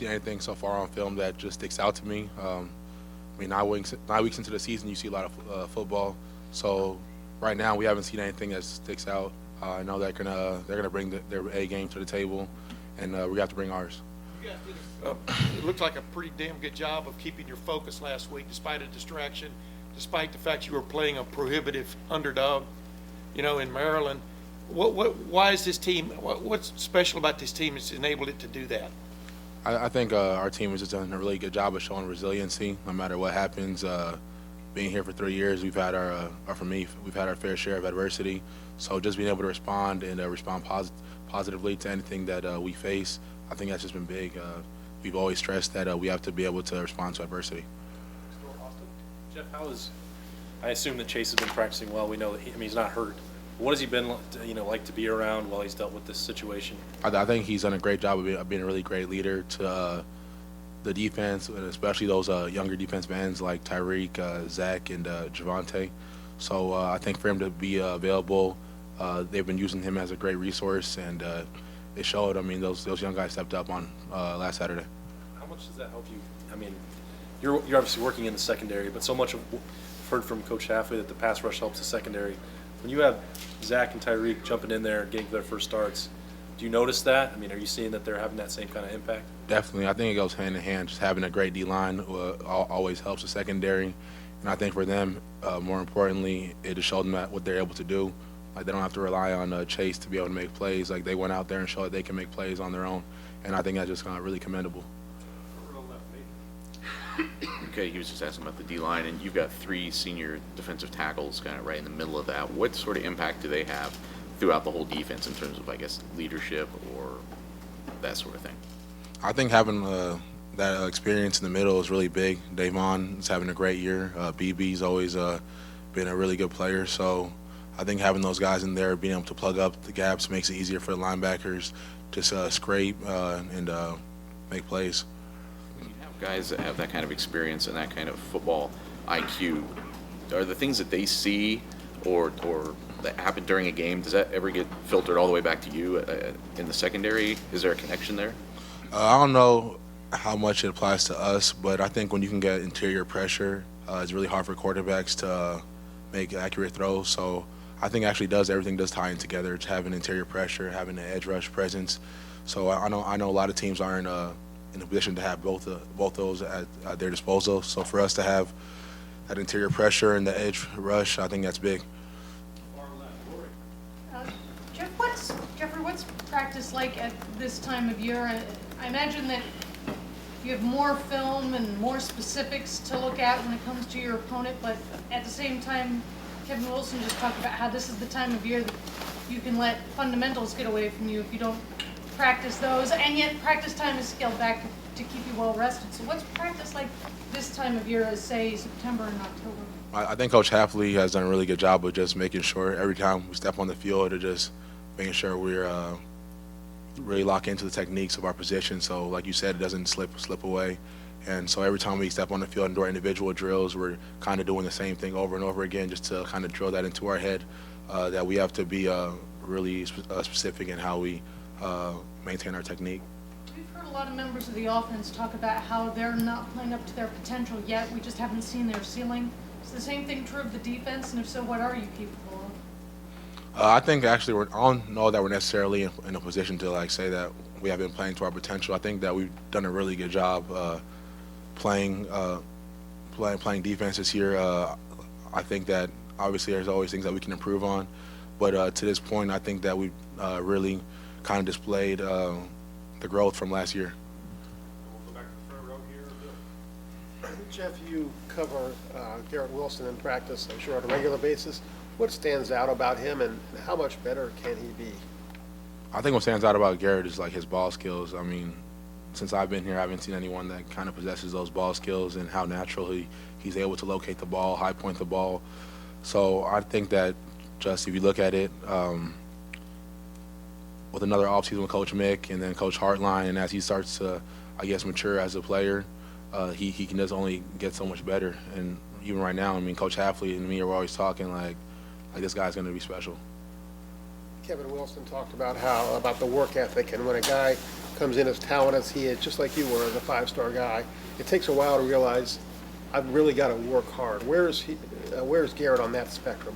See anything so far on film that just sticks out to me. I mean, 9 weeks into the season, you see a lot of football. So right now, we haven't seen anything that sticks out. I know they're gonna bring their A game to the table, and we have to bring ours. You guys did it looked like a pretty damn good job of keeping your focus last week, despite a distraction, despite the fact you were playing a prohibitive underdog, in Maryland. Why is this team? What's special about this team that's enabled it to do that? I think our team has just done a really good job of showing resiliency, no matter what happens. Being here for 3 years, we've had we've had our fair share of adversity. So just being able to respond and respond positively to anything that we face, I think that's just been big. We've always stressed that we have to be able to respond to adversity. Jeff, I assume that Chase has been practicing well. We know that he's not hurt. What has he been, like to be around while he's dealt with this situation? I think he's done a great job of being a really great leader to the defense, and especially those younger defensive ends like Tyreek, Zach, and Javante. So I think for him to be available, they've been using him as a great resource, and it showed. I mean, those young guys stepped up on last Saturday. How much does that help you? I mean, you're obviously working in the secondary, but so much of I've heard from Coach Hafley that the pass rush helps the secondary. When you have Zach and Tyreek jumping in there, getting their first starts, do you notice that? I mean, are you seeing that they're having that same kind of impact? Definitely. I think it goes hand in hand. Just having a great D-line always helps the secondary. And I think for them, more importantly, it just showed them what they're able to do. Like, they don't have to rely on Chase to be able to make plays. Like, they went out there and showed that they can make plays on their own. And I think that's just really commendable. Okay, he was just asking about the D-line, and you've got 3 senior defensive tackles kind of right in the middle of that. What sort of impact do they have throughout the whole defense in terms of, I guess, leadership or that sort of thing? I think having that experience in the middle is really big. Davon is having a great year. BB's always been a really good player. So I think having those guys in there, being able to plug up the gaps, makes it easier for the linebackers to scrape and make plays. When you have guys that have that kind of experience and that kind of football IQ, are the things that they see or that happen during a game, does that ever get filtered all the way back to you in the secondary? Is there a connection there? I don't know how much it applies to us, but I think when you can get interior pressure, it's really hard for quarterbacks to make accurate throws. So I think it actually everything does tie in together. It's having interior pressure, having an edge rush presence. So I know a lot of teams aren't in a position to have both those at their disposal. So for us to have that interior pressure and the edge rush, I think that's big. Jeffrey, what's practice like at this time of year? I imagine that you have more film and more specifics to look at when it comes to your opponent, but at the same time, Kevin Wilson just talked about how this is the time of year that you can let fundamentals get away from you if you don't practice those, and yet practice time is scaled back to keep you well rested. So what's practice like this time of year as, say, September and October? I think Coach Hafley has done a really good job of just making sure every time we step on the field, to just making sure we're really lock into the techniques of our position. So like you said, it doesn't slip away. And so every time we step on the field and do our individual drills, we're kind of doing the same thing over and over again, just to kind of drill that into our head, that we have to be really specific in how we maintain our technique. We've heard a lot of members of the offense talk about how they're not playing up to their potential yet. We just haven't seen their ceiling. Is the same thing true of the defense? And if so, what are you capable of? I think actually I don't know that we're necessarily in a position to say that we have been playing to our potential. I think that we've done a really good job playing defense this year. I think that obviously there's always things that we can improve on, but to this point, I think that we've really kind of displayed the growth from last year. We'll go back to the front row here. Jeff, you cover Garrett Wilson in practice, I'm sure, on a regular basis. What stands out about him, and how much better can he be? I think what stands out about Garrett is his ball skills. I mean, since I've been here, I haven't seen anyone that kind of possesses those ball skills, and how natural he's able to locate the ball, high point the ball. So I think that just if you look at it, with another offseason with Coach Mick and then Coach Hartline, and as he starts to, I guess, mature as a player, he can just only get so much better. And even right now, I mean, Coach Hafley and me are always talking like this guy's going to be special. Kevin Wilson talked about about the work ethic, and when a guy comes in as talented as he is, just like you were as a five-star guy, it takes a while to realize, I've really got to work hard. Where's Garrett on that spectrum?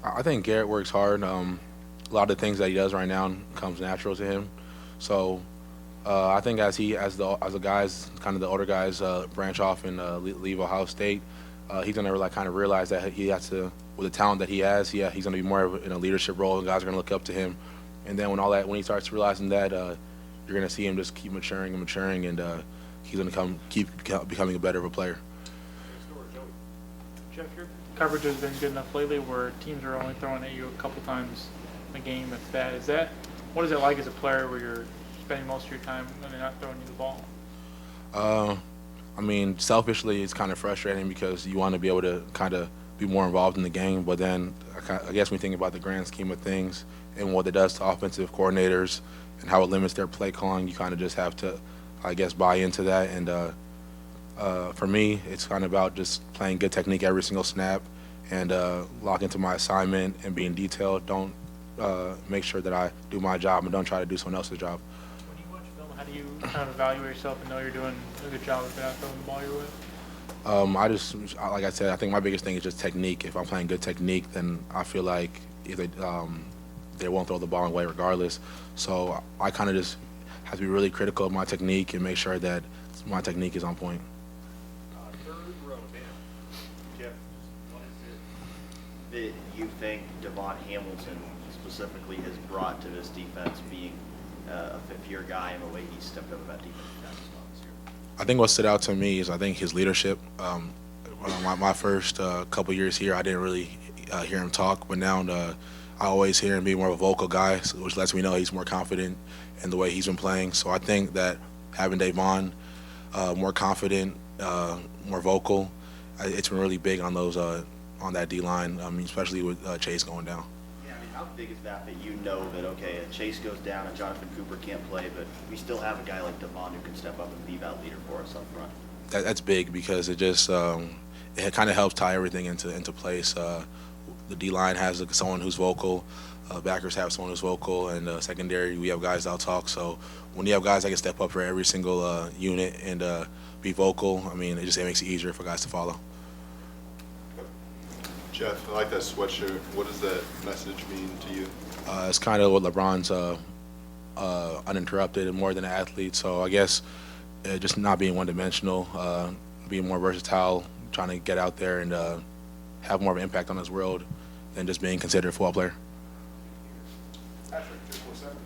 I think Garrett works hard. A lot of the things that he does right now comes natural to him. So I think as the guys, kind of the older guys, branch off and leave Ohio State, he's gonna kind of realize that he has to, with the talent that he has, he's gonna be more in a leadership role, and guys are gonna look up to him. And then when he starts realizing that, you're gonna see him just keep maturing, and he's gonna keep becoming a better of a player. Jeff, your coverage has been good enough lately where teams are only throwing at you a couple times a game, if that. What is it like as a player where you're spending most of your time when they're not throwing you the ball? I mean, selfishly, it's kind of frustrating because you want to be able to kind of be more involved in the game. But then I guess when you think about the grand scheme of things and what it does to offensive coordinators and how it limits their play calling, you kind of just have to, I guess, buy into that. And for me, it's kind of about just playing good technique every single snap and lock into my assignment and being detailed. Don't make sure that I do my job and don't try to do someone else's job. When you watch film, how do you kind of evaluate yourself and know you're doing a good job if you're not throwing the ball your way? Like I said, I think my biggest thing is just technique. If I'm playing good technique, then I feel like if they won't throw the ball away regardless. So I kind of just have to be really critical of my technique and make sure that my technique is on point. Third row, man. Jeff, what is it that you think Devon Hamilton specifically has brought to this defense, being a fifth-year guy and the way he stepped up that defensive tackle spot this year? I think what stood out to me is I think his leadership. My first couple years here, I didn't really hear him talk, but now I always hear him be more of a vocal guy, which lets me know he's more confident in the way he's been playing. So I think that having Devon more confident, more vocal, it's been really big on those on that D-line, especially with Chase going down. Yeah, I mean, how big is that you know that, okay, Chase goes down and Jonathan Cooper can't play, but we still have a guy like Devon who can step up and be that leader for us up front? That's big because it just it kind of helps tie everything into place. The D-line has someone who's vocal, backers have someone who's vocal, and secondary we have guys that'll talk. So when you have guys that can step up for every single unit and be vocal, I mean, it makes it easier for guys to follow. Jeff, I like that sweatshirt. What does that message mean to you? It's kind of what LeBron's uninterrupted and more than an athlete. So I guess just not being one-dimensional, being more versatile, trying to get out there and have more of an impact on his world than just being considered a football player. Patrick, 247.